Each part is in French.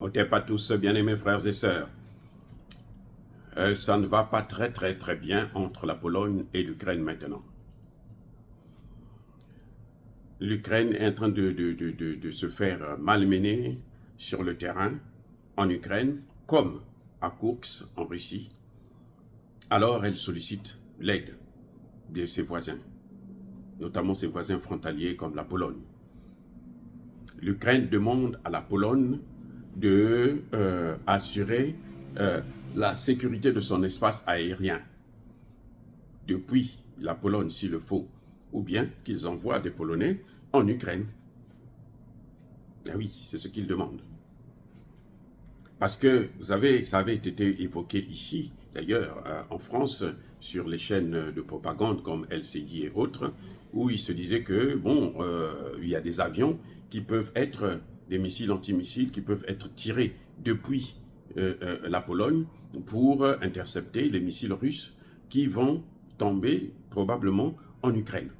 Otep à tous, bien-aimés frères et sœurs. Ça ne va pas très bien entre la Pologne et l'Ukraine maintenant. L'Ukraine est en train de se faire malmener sur le terrain en Ukraine, comme à Koursk en Russie. Alors elle sollicite l'aide de ses voisins, notamment ses voisins frontaliers comme la Pologne. L'Ukraine demande à la Pologne de assurer la sécurité de son espace aérien depuis la Pologne s'il le faut, ou bien qu'ils envoient des Polonais en Ukraine. Ah oui, c'est ce qu'ils demandent. Parce que, vous savez, ça avait été évoqué ici, d'ailleurs, en France, sur les chaînes de propagande comme LCI et autres, où il se disait que, bon, il y a des avions qui peuvent être, des missiles antimissiles qui peuvent être tirés depuis la Pologne pour intercepter les missiles russes qui vont tomber probablement en Ukraine.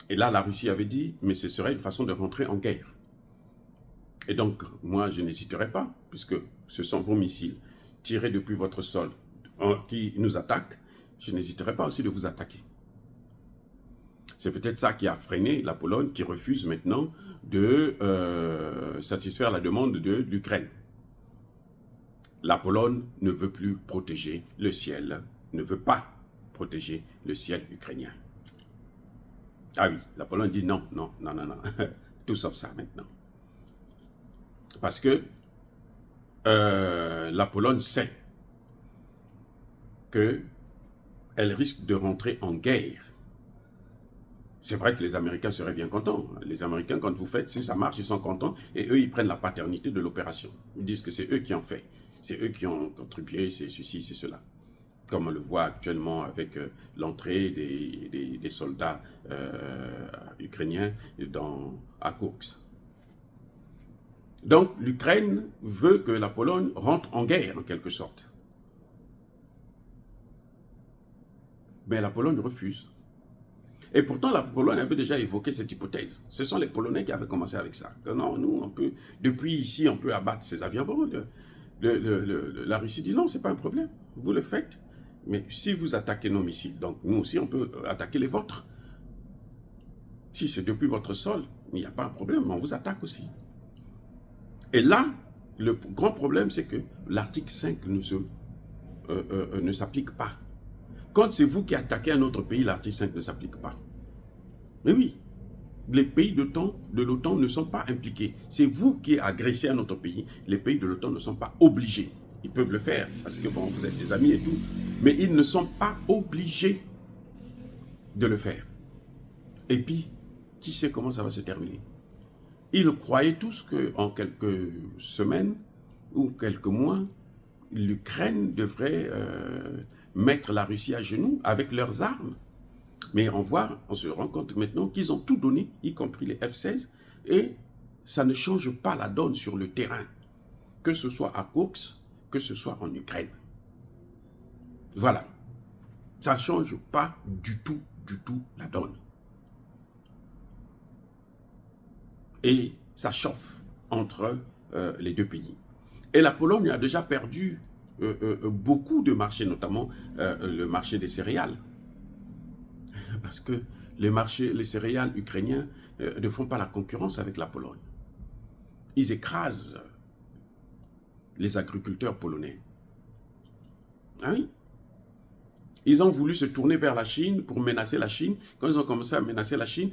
Et là, la Russie avait dit, mais ce serait une façon de rentrer en guerre. Et donc, moi, je n'hésiterai pas, puisque ce sont vos missiles tirés depuis votre sol qui nous attaquent, je n'hésiterai pas aussi de vous attaquer. C'est peut-être ça qui a freiné la Pologne, qui refuse maintenant de satisfaire la demande de l'Ukraine. La Pologne ne veut plus protéger le ciel, ne veut pas protéger le ciel ukrainien. Ah oui, la Pologne dit non, tout sauf ça maintenant. Parce que la Pologne sait qu'elle risque de rentrer en guerre. C'est vrai que les Américains seraient bien contents. Les Américains, quand vous faites, si ça marche, ils sont contents et eux, ils prennent la paternité de l'opération. Ils disent que c'est eux qui ont fait. C'est eux qui ont contribué, c'est ceci, c'est cela. Comme on le voit actuellement avec l'entrée des soldats ukrainiens à Koursk. Donc l'Ukraine veut que la Pologne rentre en guerre, en quelque sorte. Mais la Pologne refuse. Et pourtant, la Pologne avait déjà évoqué cette hypothèse. Ce sont les Polonais qui avaient commencé avec ça. Que non, nous, on peut, depuis ici, on peut abattre ces avions. Bon, la Russie dit non, c'est pas un problème. Vous le faites. Mais si vous attaquez nos missiles, donc nous aussi, on peut attaquer les vôtres. Si c'est depuis votre sol, il n'y a pas un problème, on vous attaque aussi. Et là, le grand problème, c'est que l'article 5 ne s'applique pas. Quand c'est vous qui attaquez un autre pays, l'article 5 ne s'applique pas. Mais oui, les pays de l'OTAN ne sont pas impliqués. C'est vous qui agressez un autre pays. Les pays de l'OTAN ne sont pas obligés. Ils peuvent le faire parce que bon, vous êtes des amis et tout. Mais ils ne sont pas obligés de le faire. Et puis, qui sait comment ça va se terminer? Ils croyaient tous qu'en quelques semaines ou quelques mois, l'Ukraine devrait mettre la Russie à genoux avec leurs armes. Mais on se rend compte maintenant qu'ils ont tout donné, y compris les F-16, et ça ne change pas la donne sur le terrain, que ce soit à Koursk, que ce soit en Ukraine. Voilà. Ça ne change pas du tout la donne. Et ça chauffe entre les deux pays. Et la Pologne a déjà perdu beaucoup de marchés, notamment le marché des céréales. Parce que les céréales ukrainiens ne font pas la concurrence avec la Pologne. Ils écrasent les agriculteurs polonais. Ah oui. Ils ont voulu se tourner vers la Chine pour menacer la Chine. Quand ils ont commencé à menacer la Chine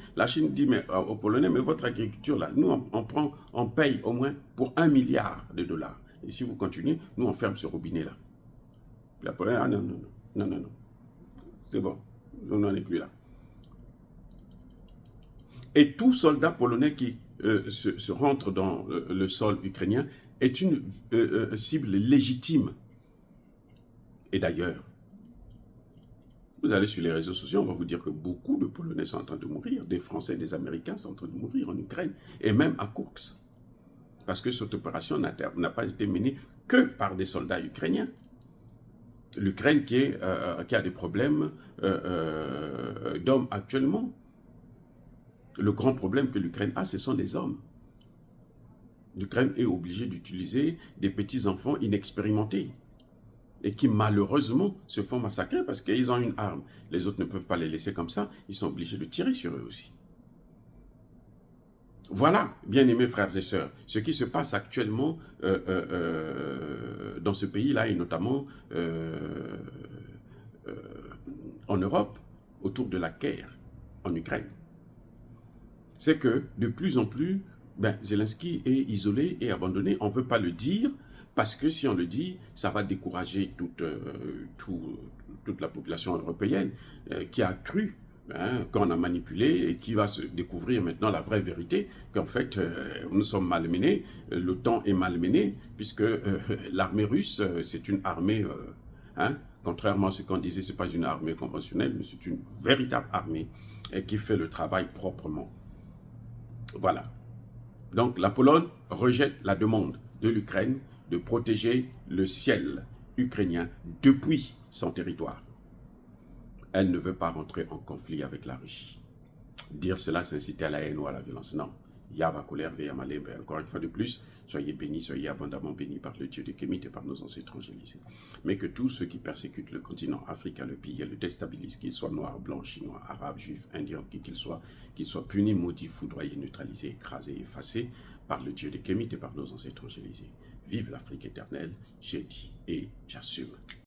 dit mais, aux Polonais, mais votre agriculture, là, nous, on paye au moins pour 1 milliard de dollars. Et si vous continuez, nous, on ferme ce robinet-là. La Pologne, ah non. C'est bon, on n'en est plus là. Et tout soldat polonais qui se rentre dans le sol ukrainien est une cible légitime. Et d'ailleurs, vous allez sur les réseaux sociaux, on va vous dire que beaucoup de Polonais sont en train de mourir, des Français et des Américains sont en train de mourir en Ukraine, et même à Koursk. Parce que cette opération n'a pas été menée que par des soldats ukrainiens. L'Ukraine qui a des problèmes d'hommes actuellement. Le grand problème que l'Ukraine a, ce sont les hommes. L'Ukraine est obligée d'utiliser des petits-enfants inexpérimentés et qui malheureusement se font massacrer parce qu'ils ont une arme. Les autres ne peuvent pas les laisser comme ça, ils sont obligés de tirer sur eux aussi. Voilà, bien-aimés frères et sœurs, ce qui se passe actuellement dans ce pays-là et notamment en Europe autour de la guerre en Ukraine. C'est que de plus en plus, Zelensky est isolé et abandonné. On ne veut pas le dire parce que si on le dit, ça va décourager toute la population européenne qui a cru qu'on a manipulé et qui va se découvrir maintenant la vraie vérité, qu'en fait, nous sommes malmenés, l'OTAN est malmenée, puisque l'armée russe, c'est une armée, contrairement à ce qu'on disait, ce n'est pas une armée conventionnelle, mais c'est une véritable armée qui fait le travail proprement. Voilà. Donc la Pologne rejette la demande de l'Ukraine de protéger le ciel ukrainien depuis son territoire. Elle ne veut pas rentrer en conflit avec la Russie. Dire cela, c'est inciter à la haine ou à la violence. Non. Yava colère, encore une fois de plus, soyez bénis, soyez abondamment bénis par le Dieu de Kémite et par nos ancêtres angélisés. Mais que tous ceux qui persécutent le continent africain, le pillent, le déstabilisent, qu'ils soient noirs, blancs, chinois, arabes, juifs, indiens, qui qu'ils soient punis, maudits, foudroyés, neutralisés, écrasés, effacés par le Dieu de Kémite et par nos ancêtres angélisés. Vive l'Afrique éternelle, j'ai dit et j'assume.